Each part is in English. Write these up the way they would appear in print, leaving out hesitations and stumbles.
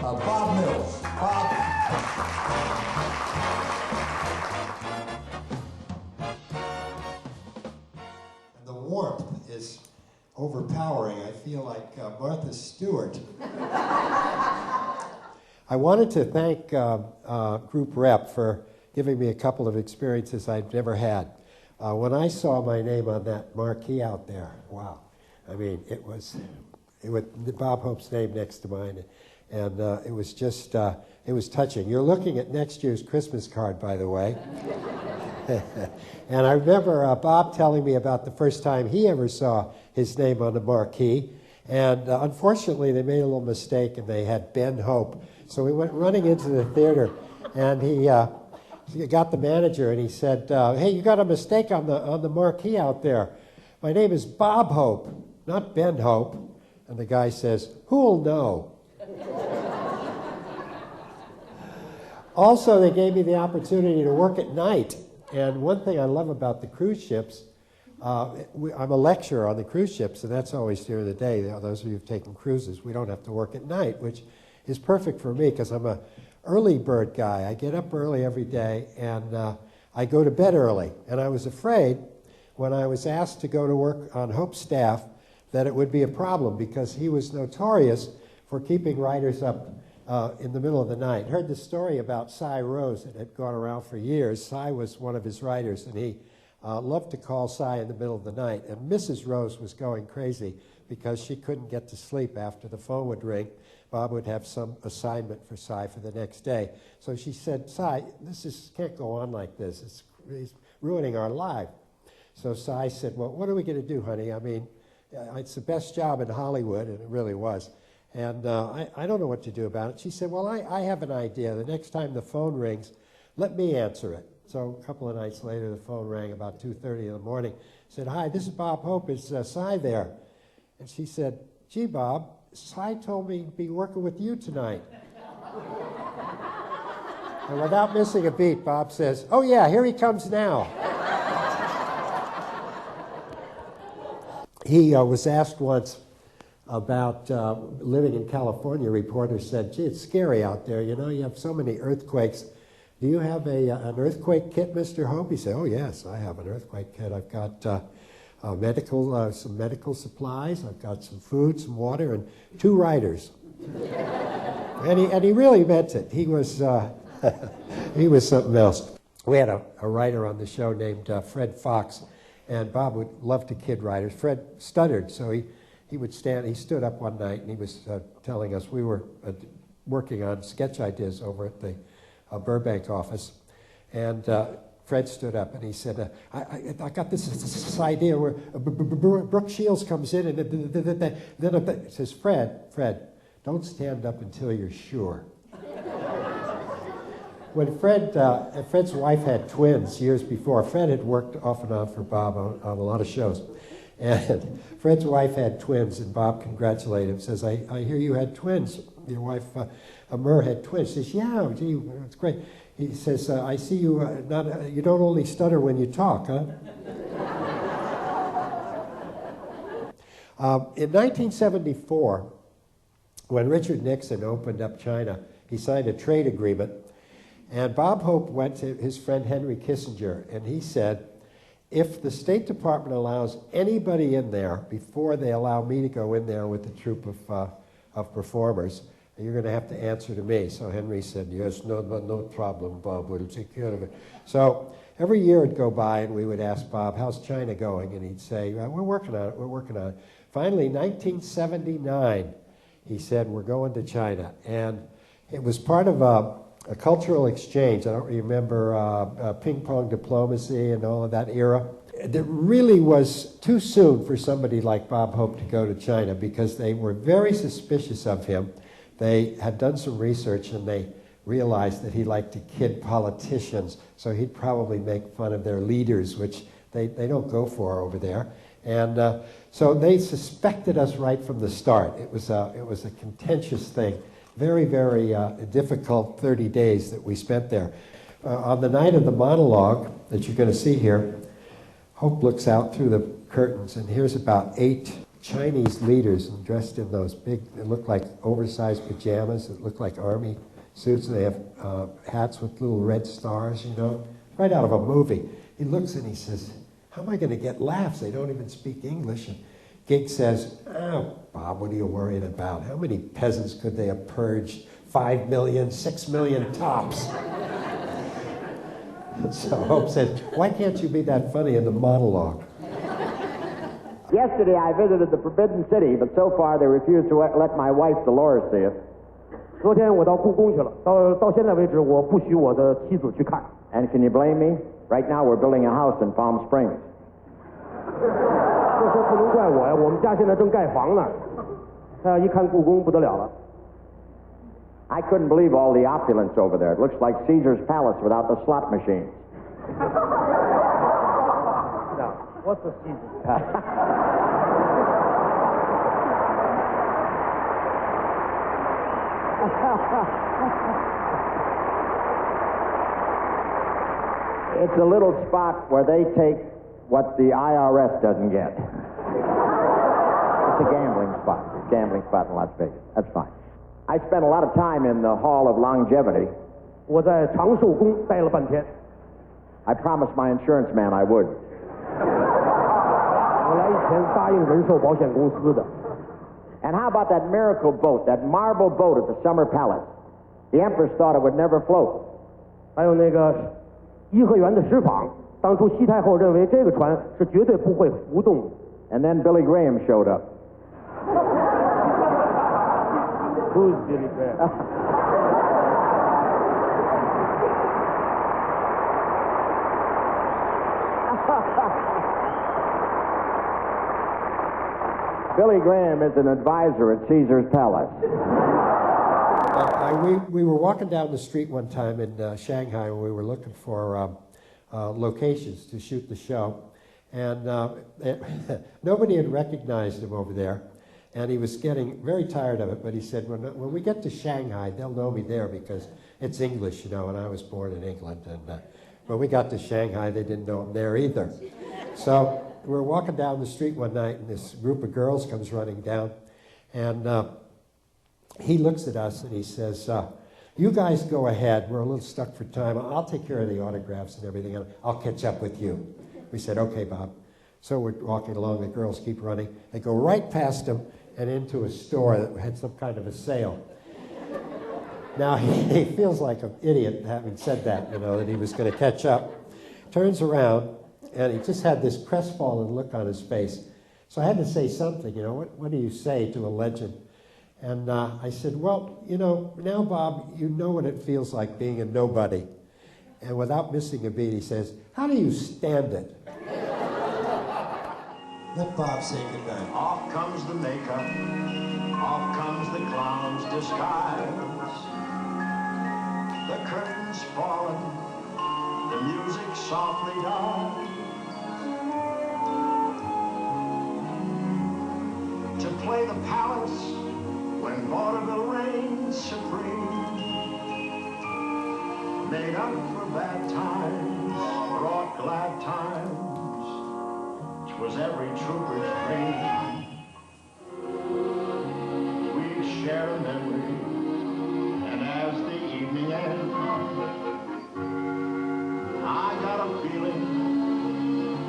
Bob Mills. Bob. And the warmth is overpowering. I feel like Martha Stewart. I wanted to thank Group Rep for giving me a couple of experiences I'd never had. When I saw my name on that marquee out there, wow. I mean, it was Bob Hope's name next to mine, and it was just, it was touching. You're looking at next year's Christmas card, by the way. And I remember Bob telling me about the first time he ever saw his name on the marquee, and unfortunately they made a little mistake and they had Ben Hope. So we went running into the theater, and he got the manager and he said, hey, you got a mistake on the marquee out there. My name is Bob Hope, not Ben Hope. And the guy says, who'll know? Also, they gave me the opportunity to work at night. And one thing I love about the cruise ships, I'm a lecturer on the cruise ships, and that's always during the day. Those of you who've taken cruises, we don't have to work at night, which is perfect for me because I'm a early bird guy. I get up early every day, and I go to bed early. And I was afraid when I was asked to go to work on Hope's staff that it would be a problem because he was notorious for keeping writers up in the middle of the night. Heard the story about Cy Rose that had gone around for years. Cy was one of his writers, and he loved to call Cy in the middle of the night. And Mrs. Rose was going crazy because she couldn't get to sleep after the phone would ring. Bob would have some assignment for Cy for the next day. So she said, Cy, this can't go on like this. It's ruining our life. So Cy said, well, what are we going to do, honey? I mean, it's the best job in Hollywood, and it really was. And I don't know what to do about it. She said, well, I have an idea. The next time the phone rings, let me answer it. So a couple of nights later, the phone rang about 2:30 in the morning. Said, hi, this is Bob Hope. Is Cy there? And she said, gee, Bob, Cy told me to be working with you tonight. And without missing a beat, Bob says, oh, yeah, here he comes now. He was asked once about living in California. A reporter said, gee, it's scary out there. You know, you have so many earthquakes. Do you have an earthquake kit, Mr. Hope? He said, oh, yes, I have an earthquake kit. I've got some medical supplies. I've got some food, some water, and 2 writers. and he really meant it. He was, he was something else. We had a writer on the show named Fred Fox. And Bob would love to kid writers. Fred stuttered, so he stood up one night and he was telling us, we were working on sketch ideas over at the Burbank office. And Fred stood up and he said, I got this idea where Brooke Shields comes in and then says, Fred, don't stand up until you're sure. When Fred's wife had twins years before, Fred had worked off and on for Bob on a lot of shows. And Fred's wife had twins, and Bob congratulated him, says, I hear you had twins. Your wife, Mur, had twins. He says, yeah, gee, that's great. He says, I see you, you don't only stutter when you talk, huh? In 1974, when Richard Nixon opened up China, he signed a trade agreement. And Bob Hope went to his friend Henry Kissinger, and he said, if the State Department allows anybody in there before they allow me to go in there with a troupe of performers, you're going to have to answer to me. So Henry said, yes, no problem, Bob, we'll take care of it. So every year would go by, and we would ask Bob, how's China going? And he'd say, we're working on it, we're working on it. Finally, 1979, he said, we're going to China. And it was part of a cultural exchange. I don't remember ping-pong diplomacy and all of that era. It really was too soon for somebody like Bob Hope to go to China because they were very suspicious of him. They had done some research and they realized that he liked to kid politicians, so he'd probably make fun of their leaders, which they don't go for over there. And so they suspected us right from the start. It was a contentious thing. Very, very difficult 30 days that we spent there. On the night of the monologue that you're going to see here, Hope looks out through the curtains, and here's about 8 Chinese leaders dressed in those big, it looked like oversized pajamas, it looked like army suits, and they have hats with little red stars, you know, right out of a movie. He looks and he says, how am I going to get laughs? They don't even speak English. And Gig says, oh, Bob, what are you worried about? How many peasants could they have purged? 5 million, 6 million tops. So Hope says, why can't you be that funny in the monologue? Yesterday I visited the Forbidden City, but so far they refuse to let my wife Dolores see it. 昨天我到故宫去了，到现在为止我不许我的妻子去看。And can you blame me? Right now we're building a house in Palm Springs. 这事不能怪我呀，我们家现在正盖房呢。他一看故宫不得了了。I couldn't believe all the opulence over there. It looks like Caesar's palace without the slot machines. Now, what's the Caesar? It's a little spot where they take what the IRS doesn't get. It's a gambling spot in Las Vegas. That's fine. I spent a lot of time in the Hall of Longevity. 我在长寿宫待了半天。I promised my insurance man I would. 我来以前答应人寿保险公司的。And how about that miracle boat, that marble boat at the Summer Palace? The Empress thought it would never float. 还有那个颐和园的石舫，当初西太后认为这个船是绝对不会浮动的。And then Billy Graham showed up. Who's Billy Graham? Billy Graham is an advisor at Caesar's Palace. We were walking down the street one time in Shanghai and we were looking for locations to shoot the show. And nobody had recognized him over there. And he was getting very tired of it, but he said, when we get to Shanghai, they'll know me there because it's English, you know, and I was born in England. And when we got to Shanghai, they didn't know him there either. So we were walking down the street one night, and this group of girls comes running down. And he looks at us, and he says, you guys go ahead. We're a little stuck for time. I'll take care of the autographs and everything, and I'll catch up with you. We said, okay, Bob. So we're walking along. The girls keep running. They go right past him and into a store that had some kind of a sale. Now, he feels like an idiot having said that, you know, that he was going to catch up. Turns around, and he just had this crestfallen look on his face. So I had to say something, you know, what do you say to a legend? And I said, well, you know, now, Bob, you know what it feels like being a nobody. And without missing a beat, he says, how do you stand it? Let Bob say goodnight. Off comes the makeup, off comes the clown's disguise. The curtains fallen, the music softly dies. To play the palace when vaudeville reigns supreme. Made up for bad times, brought glad times. 'Twas every trooper's dream. We share a memory, and as the evening ends, I got a feeling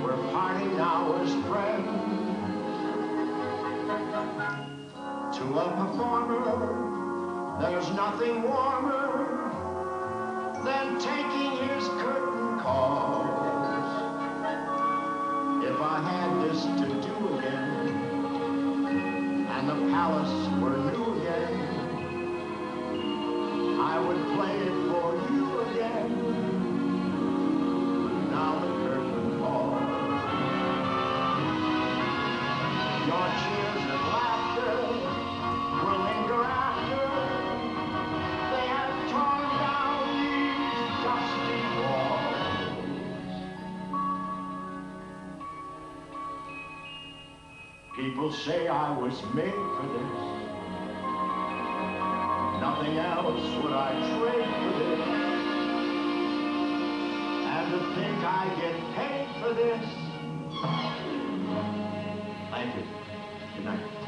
we're parting now as friends. To a performer, there's nothing warmer than taking his curtain calls. If I had this to do again, and the palace were new again, I would play it for you again. Now the curtain falls. Your cheers and laughter will linger after they have torn down these dusty walls. People say I was made for this. Nothing else would I trade for this. And to think I get paid for this. Thank you. Good night.